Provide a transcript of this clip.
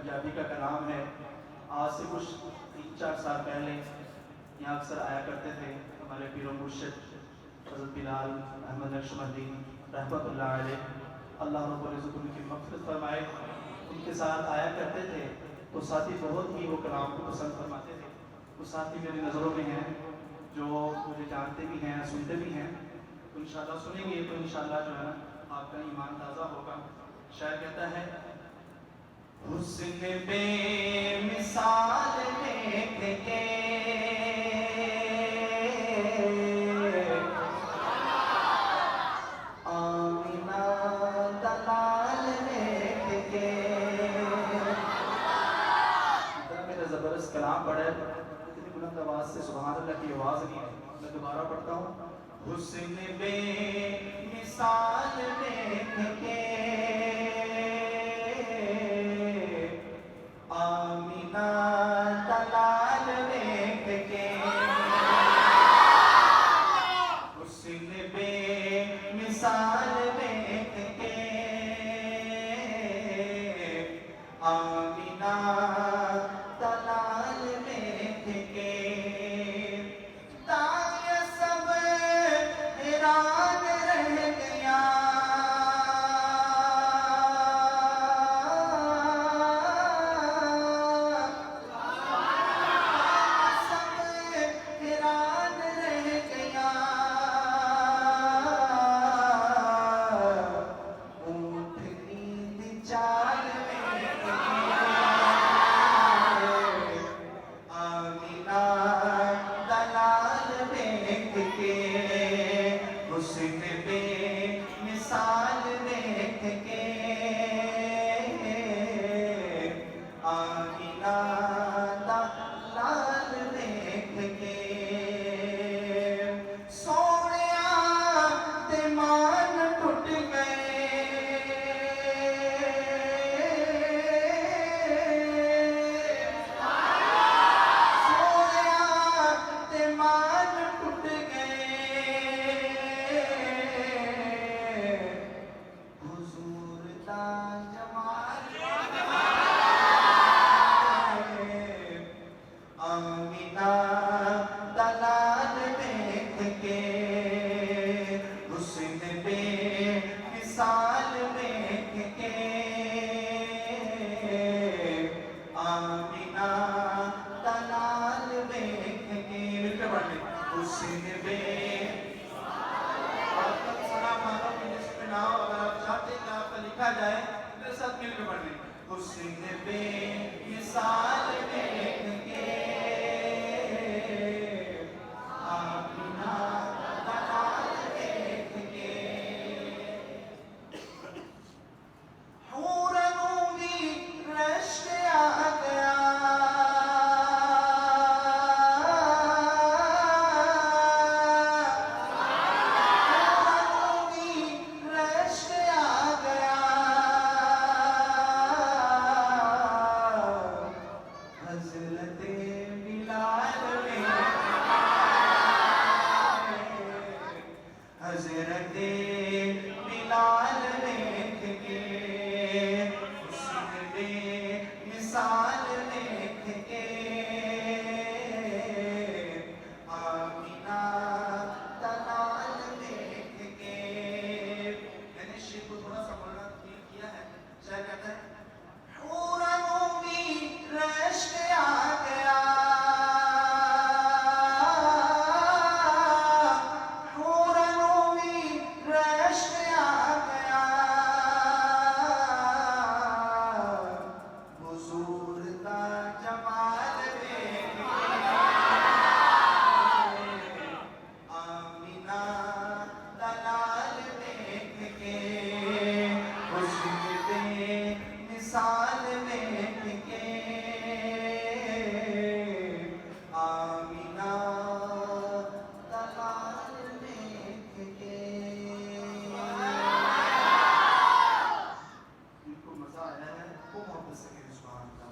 पंजाबी का कलाम है। आज से कुछ 3-4 साल पहले यहाँ अक्सर आया करते थे हमारे पीर मुर्शिद हज़रत बिलाल अहमद नक्शबंदी रहमतुल्लाह अलैह, अल्लाह रब्बुल इज़्ज़त उनकी मग़फ़िरत फरमाए। उनके साथ आया करते थे तो साथी बहुत ही वो कलाम को पसंद फरमाते थे। वो साथी मेरी नज़रों में हैं जो मुझे जानते भी हैं, सुनते भी हैं। तो इंशाअल्लाह सुनेंगे तो इंशाअल्लाह जो है ना आपका ईमान ताज़ा होगा। शायर कहता है, हुस्न बेमिसाल देखे आमिना दलाल देखे। इतना मेरा ज़बरदस्त कलाम पढ़ा है, इतनी बुलंद आवाज़ से सुभान अल्लाह की आवाज़ नहीं है। मैं दोबारा पढ़ता हूँ। हुस्न बेमिसाल देखे आमिना दलाल देख के, हुस्न बेमिसाल देख के आमिना दलाल देख के ताया सब हैरान रह गया। मिसाल देख के आमिना दलाल देख के सोनिया ते मान टूट गए। सोनिया ते मान टूट गए। हुजूर दा जमाल आमिना दलाल देख के हुस्न बेमिसाल देख के आमिना दलाल देख के। मिलकर पढ़ लें। हुस्न बे ना हो, अगर आप चाहते हैं कि आपका लिखा जाए मेरे साथ मिलकर पढ़ लें। हुस्न बेमिसाल देख के आमिना दलाल देख के हूरों की रश आ गया। हज़रत बिलाल देख के हुस्न बेमिसाल देख के आमिना दलाल देख के। मैंने शेर को थोड़ा सा बोलना किया है। शायर कहता है, हूरों की रश आ गया। जमाल देख के आमिना